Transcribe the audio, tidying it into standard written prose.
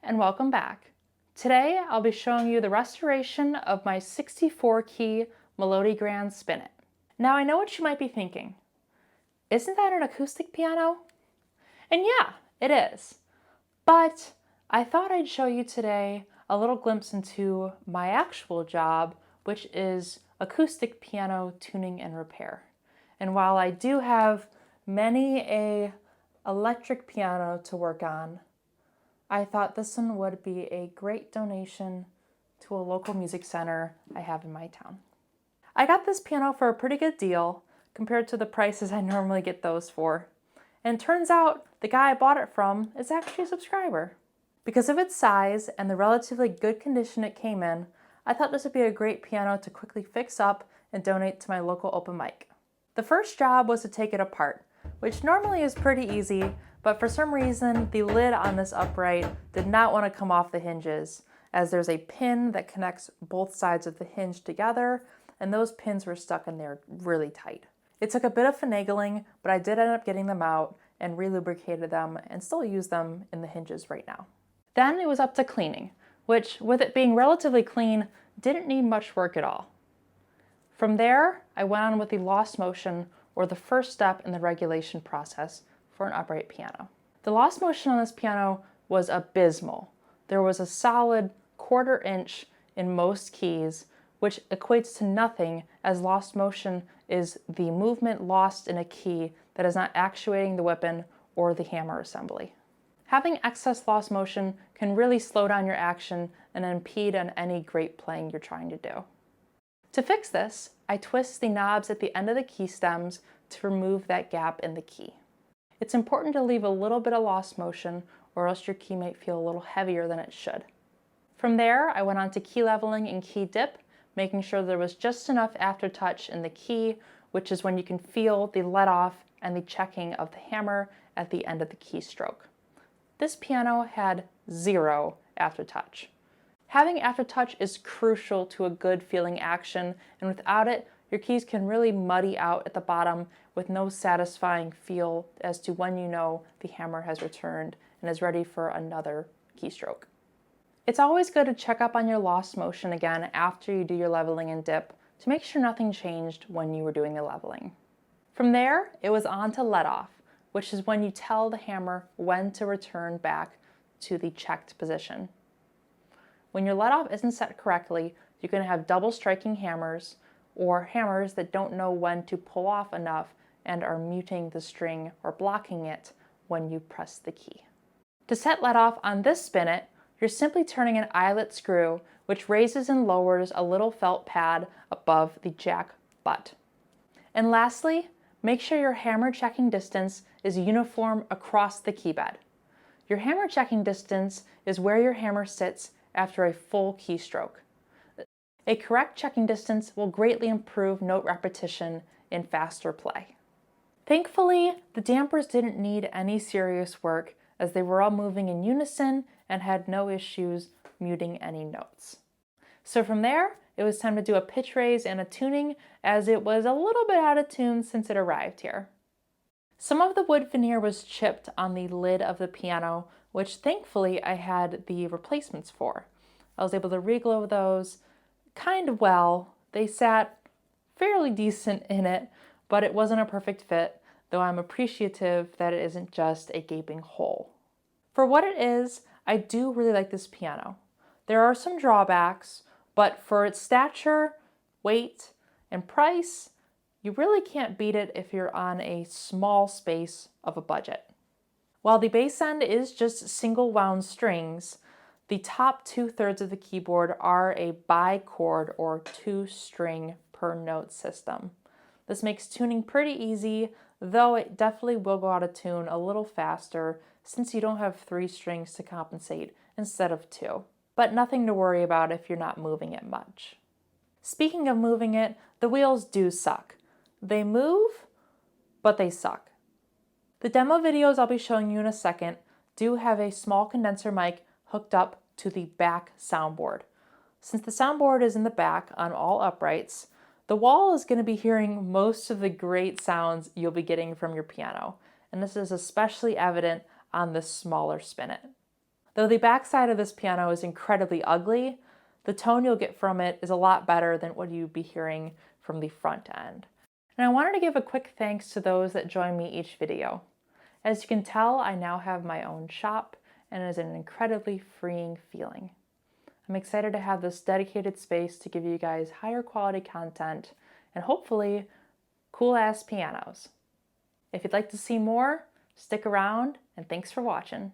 and welcome back. Today I'll be showing you the restoration of my 64-key Melodigrand spinet. Now I know what you might be thinking. Isn't that an acoustic piano? And yeah, it is. But I thought I'd show you today a little glimpse into my actual job, which is acoustic piano tuning and repair. And while I do have many a electric piano to work on, I thought this one would be a great donation to a local music center I have in my town. I got this piano for a pretty good deal compared to the prices I normally get those for. And it turns out the guy I bought it from is actually a subscriber. Because of its size and the relatively good condition it came in, I thought this would be a great piano to quickly fix up and donate to my local open mic. The first job was to take it apart, which normally is pretty easy, but for some reason the lid on this upright did not want to come off the hinges, as there's a pin that connects both sides of the hinge together, and those pins were stuck in there really tight. It took a bit of finagling, but I did end up getting them out and relubricated them and still use them in the hinges right now. Then it was up to cleaning, which, with it being relatively clean, didn't need much work at all. From there, I went on with the lost motion, or the first step in the regulation process for an upright piano. The lost motion on this piano was abysmal. There was a solid 1/4 inch in most keys, which equates to nothing, as lost motion is the movement lost in a key that is not actuating the weapon or the hammer assembly. Having excess lost motion can really slow down your action and impede on any great playing you're trying to do. To fix this, I twist the knobs at the end of the key stems to remove that gap in the key. It's important to leave a little bit of lost motion, or else your key might feel a little heavier than it should. From there, I went on to key leveling and key dip, making sure there was just enough aftertouch in the key, which is when you can feel the let off and the checking of the hammer at the end of the keystroke. This piano had 0 aftertouch. Having aftertouch is crucial to a good feeling action, and without it, your keys can really muddy out at the bottom with no satisfying feel as to when you know the hammer has returned and is ready for another keystroke. It's always good to check up on your lost motion again after you do your leveling and dip to make sure nothing changed when you were doing the leveling. From there, it was on to let off, which is when you tell the hammer when to return back to the checked position. When your let off isn't set correctly, you're going to have double striking hammers, or hammers that don't know when to pull off enough and are muting the string or blocking it when you press the key. To set let off on this spinet, you're simply turning an eyelet screw, which raises and lowers a little felt pad above the jack butt. And lastly, make sure your hammer checking distance is uniform across the key bed. Your hammer checking distance is where your hammer sits after a full keystroke. A correct checking distance will greatly improve note repetition in faster play. Thankfully, the dampers didn't need any serious work, as they were all moving in unison and had no issues muting any notes. So from there, it was time to do a pitch raise and a tuning, as it was a little bit out of tune since it arrived here. Some of the wood veneer was chipped on the lid of the piano, which thankfully I had the replacements for. I was able to reglue those kind of well. They sat fairly decent in it, but it wasn't a perfect fit, though I'm appreciative that it isn't just a gaping hole. For what it is, I do really like this piano. There are some drawbacks, but for its stature, weight, and price, you really can't beat it if you're on a small space of a budget. While the bass end is just single wound strings, the top 2/3 of the keyboard are a bi-chord or 2-string per note system. This makes tuning pretty easy, though it definitely will go out of tune a little faster since you don't have 3 strings to compensate instead of 2. But nothing to worry about if you're not moving it much. Speaking of moving it, the wheels do suck. They move, but they suck. The demo videos I'll be showing you in a second do have a small condenser mic hooked up to the back soundboard. Since the soundboard is in the back on all uprights, the wall is going to be hearing most of the great sounds you'll be getting from your piano, and this is especially evident on the smaller spinet. Though the backside of this piano is incredibly ugly, the tone you'll get from it is a lot better than what you'd be hearing from the front end. And I wanted to give a quick thanks to those that join me each video. As you can tell, I now have my own shop, and it is an incredibly freeing feeling. I'm excited to have this dedicated space to give you guys higher quality content and hopefully cool ass pianos. If you'd like to see more, stick around, and thanks for watching.